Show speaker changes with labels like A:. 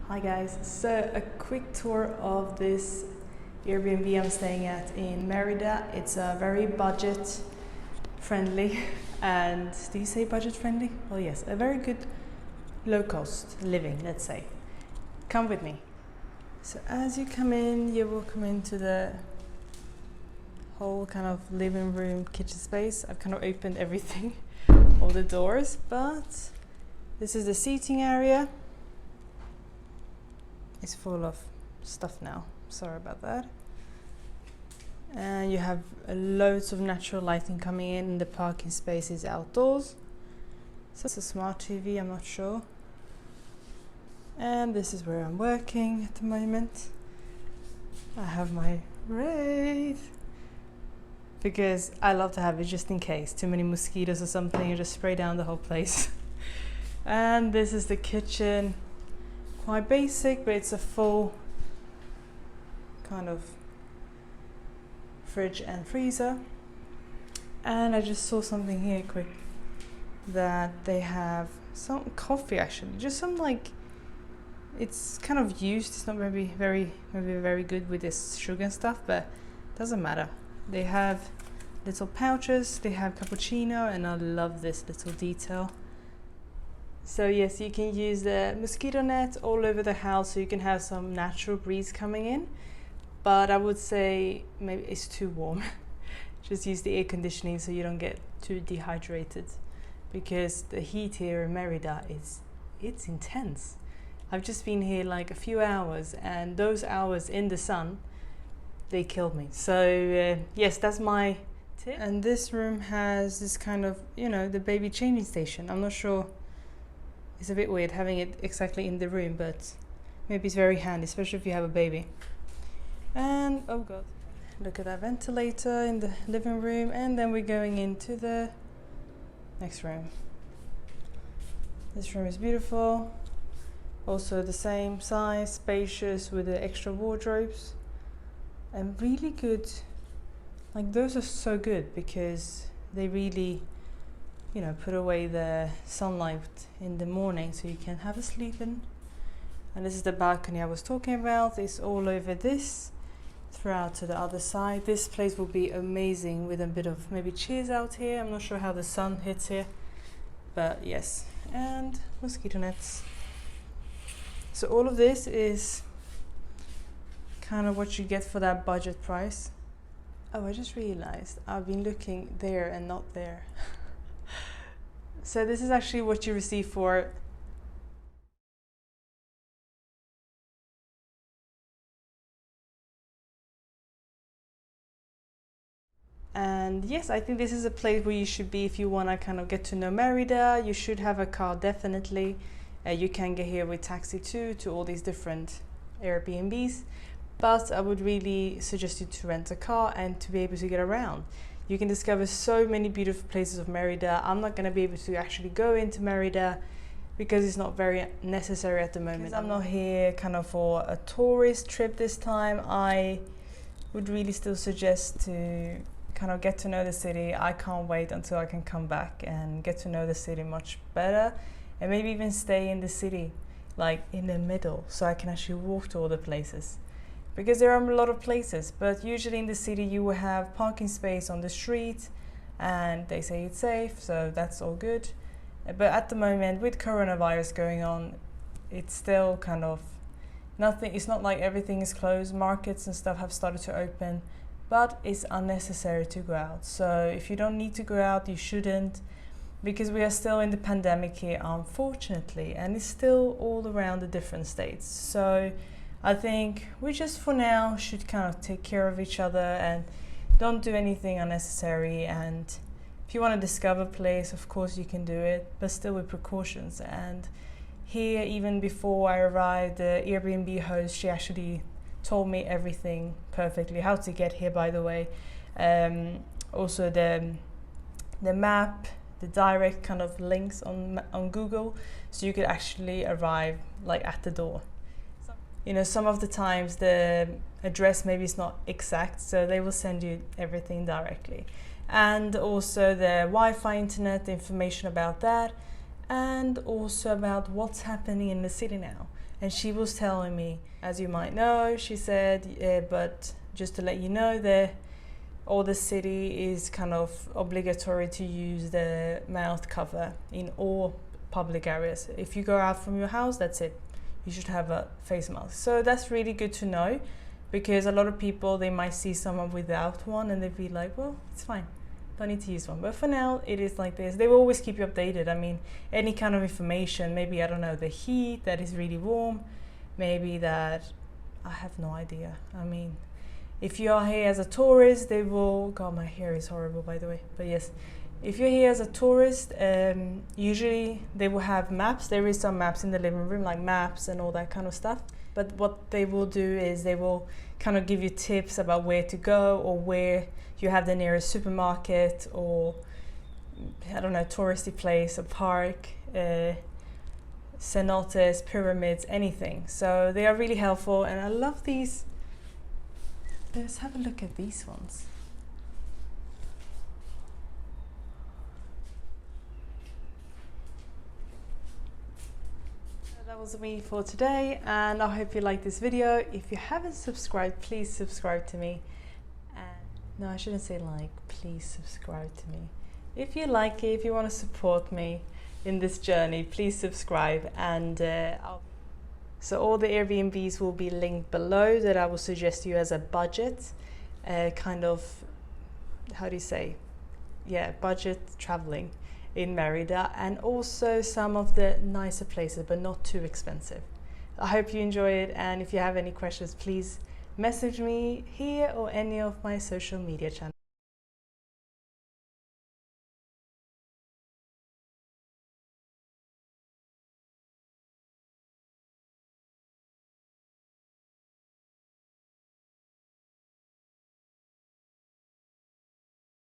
A: Hi guys, so a quick tour of this Airbnb I'm staying at in Merida. It's very budget friendly and do you say budget friendly? Well yes, a very good low cost living, let's say. Come with me. So as you come in, you will come into the whole kind of living room, kitchen space. I've kind of opened everything, all the doors, but this is the seating area. It's full of stuff now, sorry about that. And you have loads of natural lighting coming in, and the parking space is outdoors. So it's a smart TV, I'm not sure. And this is where I'm working at the moment. I have my wraith because I love to have it just in case too many mosquitoes or something, you just spray down the whole place. And this is the kitchen. Quite basic, but it's a full kind of fridge and freezer. And I just saw something here quick that they have some coffee, actually, just some like, it's kind of used, it's not maybe very good with this sugar and stuff, but doesn't matter. They have little pouches, they have cappuccino, and I love this little detail. So yes, you can use the mosquito net all over the house so you can have some natural breeze coming in. But I would say maybe it's too warm. Just use the air conditioning so you don't get too dehydrated, because the heat here in Merida it's intense. I've just been here like a few hours, and those hours in the sun, they killed me. So yes, that's my tip. And this room has this kind of, you know, the baby changing station. I'm not sure. It's a bit weird having it exactly in the room, but maybe it's very handy, especially if you have a baby. And oh god, look at that ventilator in the living room. And then we're going into the next room. This room is beautiful, also the same size, spacious, with the extra wardrobes, and really good. Like, those are so good because they really, you know, put away the sunlight in the morning so you can have a sleep in. And this is the balcony I was talking about. It's all over this, throughout to the other side. This place will be amazing with a bit of maybe chairs out here. I'm not sure how the sun hits here, but yes. And mosquito nets. So all of this is kind of what you get for that budget price. Oh, I just realized I've been looking there and not there. So this is actually what you receive for and yes, I think this is a place where you should be if you want to kind of get to know Merida. You should have a car, definitely. You can get here with taxi too to all these different Airbnbs, but I would really suggest you to rent a car and to be able to get around. You can discover so many beautiful places of Merida. I'm not going to be able to actually go into Merida because it's not very necessary at the moment. I'm not here kind of for a tourist trip this time. I would really still suggest to kind of get to know the city. I can't wait until I can come back and get to know the city much better, and maybe even stay in the city, like in the middle, so I can actually walk to all the places. Because there are a lot of places, but usually in the city you will have parking space on the street, and they say it's safe, so that's all good. But at the moment, with coronavirus going on, it's still kind of nothing. It's not like everything is closed. Markets and stuff have started to open, but it's unnecessary to go out. So if you don't need to go out, you shouldn't, because we are still in the pandemic here, unfortunately, and it's still all around the different states. So I think we just for now should kind of take care of each other and don't do anything unnecessary. And if you want to discover a place, of course you can do it, but still with precautions. And here, even before I arrived, the Airbnb host, she actually told me everything perfectly, how to get here, by the way. Also the map, the direct kind of links on Google, so you could actually arrive like at the door. You know, some of the times the address maybe is not exact, so they will send you everything directly. And also the Wi-Fi internet, the information about that, and also about what's happening in the city now. And she was telling me, as you might know, she said, but just to let you know, all the city is kind of obligatory to use the mouth cover in all public areas. If you go out from your house, that's it. You should have a face mask. So that's really good to know, because a lot of people, they might see someone without one and they'd be like, well, it's fine, don't need to use one. But for now, it is like this. They will always keep you updated. I mean, any kind of information, maybe, I don't know, the heat that is really warm, maybe that, I have no idea. I mean, if you are here as a tourist, they will, God, my hair is horrible, by the way, but yes, if you're here as a tourist, usually they will have maps. There is some maps in the living room, like maps and all that kind of stuff. But what they will do is they will kind of give you tips about where to go, or where you have the nearest supermarket, or I don't know, touristy place, a park, cenotes, pyramids, anything. So they are really helpful, and I love these. Let's have a look at these ones. That was me for today, and I hope you liked this video. If you haven't subscribed, please subscribe to me. No, I shouldn't say like, please subscribe to me. If you like it, if you want to support me in this journey, please subscribe. And so all the Airbnbs will be linked below that I will suggest you as a budget, kind of, how do you say? Yeah, budget traveling in Merida, and also some of the nicer places, but not too expensive. I hope you enjoy it, and if you have any questions, please message me here or any of my social media channels.